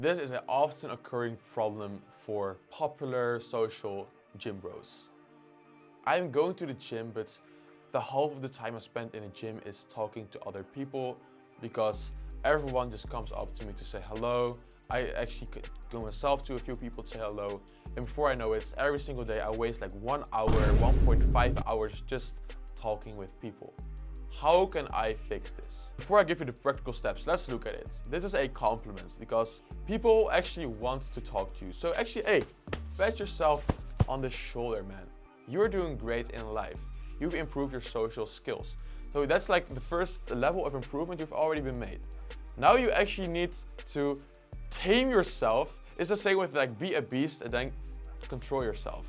This is an often occurring problem for popular social gym bros. I'm going to the gym, but the half of the time I spent in the gym is talking to other people because everyone just comes up to me to say hello. I actually could go myself to a few people to say hello. And before I know it, every single day I waste like 1 hour, 1.5 hours just talking with people. How can I fix this? Before I give you the practical steps, let's look at it. This is a compliment because people actually want to talk to you. So actually, hey, pat yourself on the shoulder, man. You're doing great in life. You've improved your social skills. So that's like the first level of improvement you've already been made. Now you actually need to tame yourself. It's the same with like be a beast and then control yourself,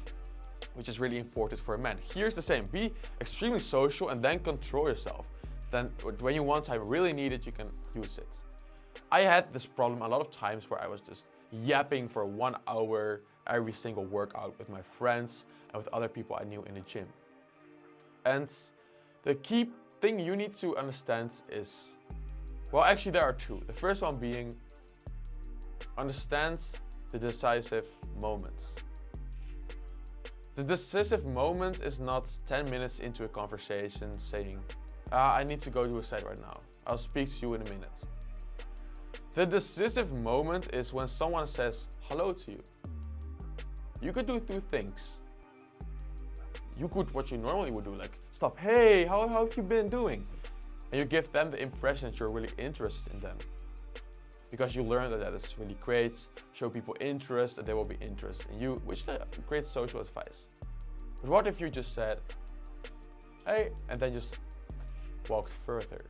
which is really important for a man. Here's the same, be extremely social and then control yourself. Then when you want time really need it, you can use it. I had this problem a lot of times where I was just yapping for 1 hour every single workout with my friends and with other people I knew in the gym. And the key thing you need to understand is, well, actually there are two. The first one being, understand the decisive moments. The decisive moment is not 10 minutes into a conversation saying, I need to go to a site right now. I'll speak to you in a minute. The decisive moment is when someone says hello to you. You could do two things. You could, what you normally would do, like stop, hey, how have you been doing? And you give them the impression that you're really interested in them. Because you learn that is really great, show people interest and they will be interested in you, which is great social advice. But what if you just said, hey, and then just walked further?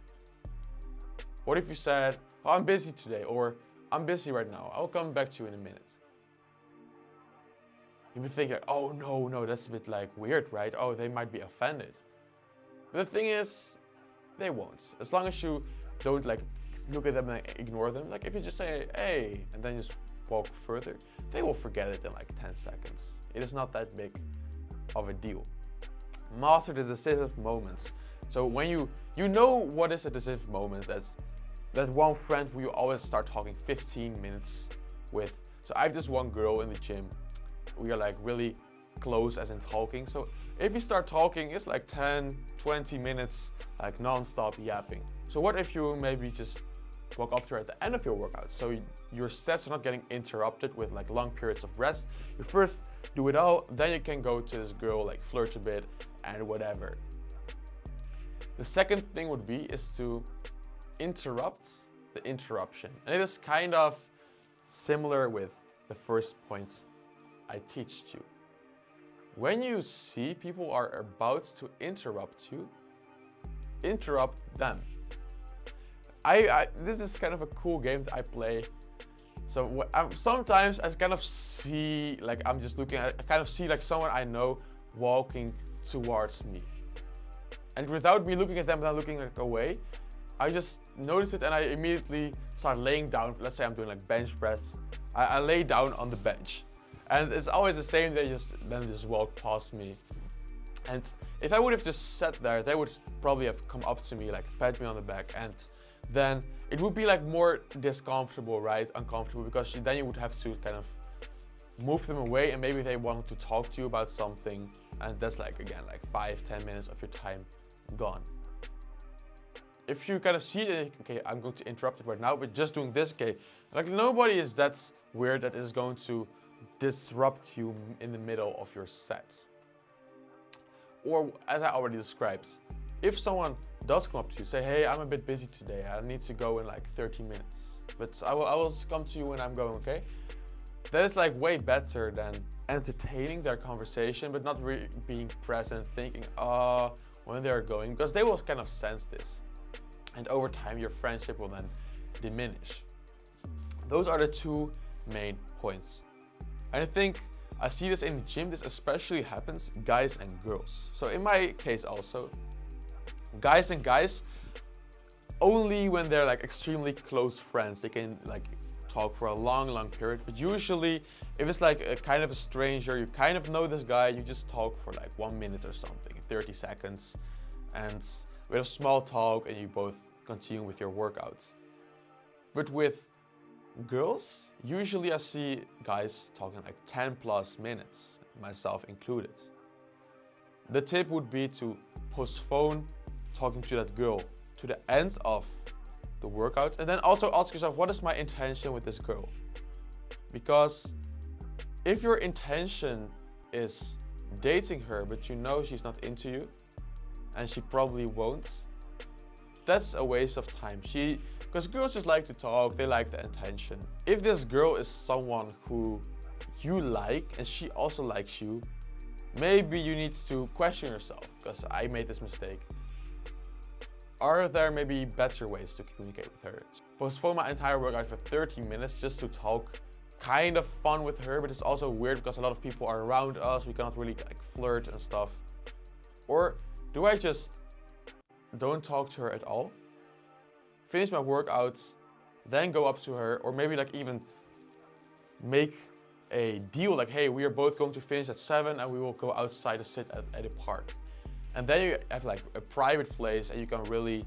What if you said, oh, I'm busy today, or I'm busy right now, I'll come back to you in a minute? You would think like, oh no, that's a bit like weird, right? Oh, they might be offended. But the thing is, they won't. As long as you don't like look at them and ignore them. Like if you just say, hey, and then just walk further, they will forget it in like 10 seconds. It is not that big of a deal. Master the decisive moments. So when you know what is a decisive moment, that's that one friend who you always start talking 15 minutes with. So I have this one girl in the gym. We are like really close as in talking. So if you start talking, it's like 10, 20 minutes, like non-stop yapping. So what if you maybe just walk up to her at the end of your workout? So your sets are not getting interrupted with like long periods of rest. You first do it all, then you can go to this girl, like flirt a bit and whatever. The second thing would be is to interrupt the interruption. And it is kind of similar with the first point I teach you. When you see people are about to interrupt you, interrupt them. This is kind of a cool game that I play. So sometimes I kind of see, like I'm just looking, I kind of see like someone I know walking towards me. And without me looking at them and then looking like away, I just notice it and I immediately start laying down. Let's say I'm doing like bench press. I lay down on the bench. And it's always the same, they just walk past me. And if I would have just sat there, they would probably have come up to me, like pat me on the back, and then it would be like more discomfortable, right? Uncomfortable, because then you would have to kind of move them away and maybe they want to talk to you about something. And that's like, again, like 5-10 minutes of your time gone. If you kind of see it, okay, I'm going to interrupt it right now, but just doing this, okay, like nobody is that weird that is going to disrupt you in the middle of your set. Or as I already described, if someone does come up to you, say, hey, I'm a bit busy today, I need to go in like 30 minutes, but I will come to you when I'm going, okay? That is like way better than entertaining their conversation, but not really being present, thinking, when they're going, because they will kind of sense this. And over time, your friendship will then diminish. Those are the two main points. And I think I see this in the gym, this especially happens guys and girls. So in my case also, guys and guys, only when they're like extremely close friends, they can like talk for a long period. But usually if it's like a kind of a stranger, you kind of know this guy, you just talk for like 1 minute or something, 30 seconds. And we have small talk and you both continue with your workouts. But with girls, usually I see guys talking like 10 plus minutes, myself included. The tip would be to postpone talking to that girl to the end of the workout, and then also ask yourself, what is my intention with this girl? Because if your intention is dating her, but you know she's not into you, and she probably won't, that's a waste of time. Because girls just like to talk, they like the attention. If this girl is someone who you like and she also likes you, maybe you need to question yourself, because I made this mistake. Are there maybe better ways to communicate with her? Postpone my entire workout for 30 minutes just to talk kind of fun with her, but it's also weird because a lot of people are around us, we cannot really like flirt and stuff. Or do I just don't talk to her at all, finish my workouts, then go up to her, or maybe like even make a deal like, hey, we are both going to finish at 7 and we will go outside to sit at a park. And then you have like a private place and you can really,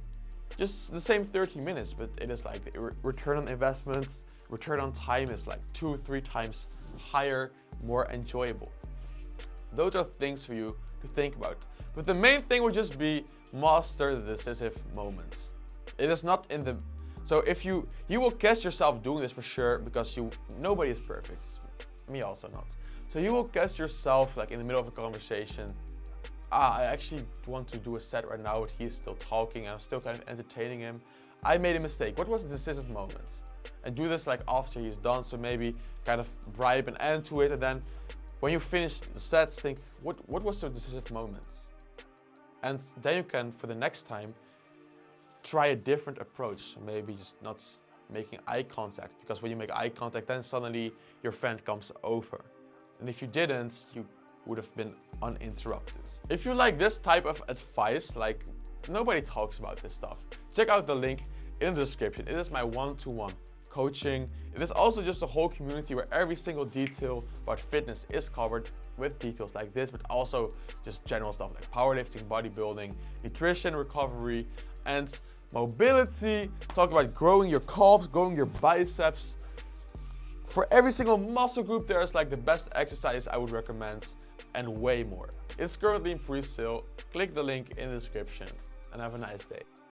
just the same 30 minutes, but it is like the return on investments, return on time is like 2-3 times higher, more enjoyable. Those are things for you to think about. But the main thing would just be master the decisive moments. It is not in the, so if you will catch yourself doing this for sure, because nobody is perfect, me also not. So you will catch yourself like in the middle of a conversation, I actually want to do a set right now, but he's still talking and I'm still kind of entertaining him. I made a mistake. What was the decisive moment? And do this like after he's done, so maybe kind of bribe an end to it, and then when you finish the sets, think, what was the decisive moments? And then you can, for the next time, try a different approach. So maybe just not making eye contact, because when you make eye contact, then suddenly your friend comes over. And if you didn't, you would have been uninterrupted. If you like this type of advice, like nobody talks about this stuff, check out the link in the description. It is my one-to-one coaching. It is also just a whole community where every single detail about fitness is covered, with details like this, but also just general stuff like powerlifting, bodybuilding, nutrition, recovery, and mobility. Talk about growing your calves, growing your biceps. For every single muscle group, there is like the best exercise I would recommend, and way more. It's currently in pre-sale. Click the link in the description and have a nice day.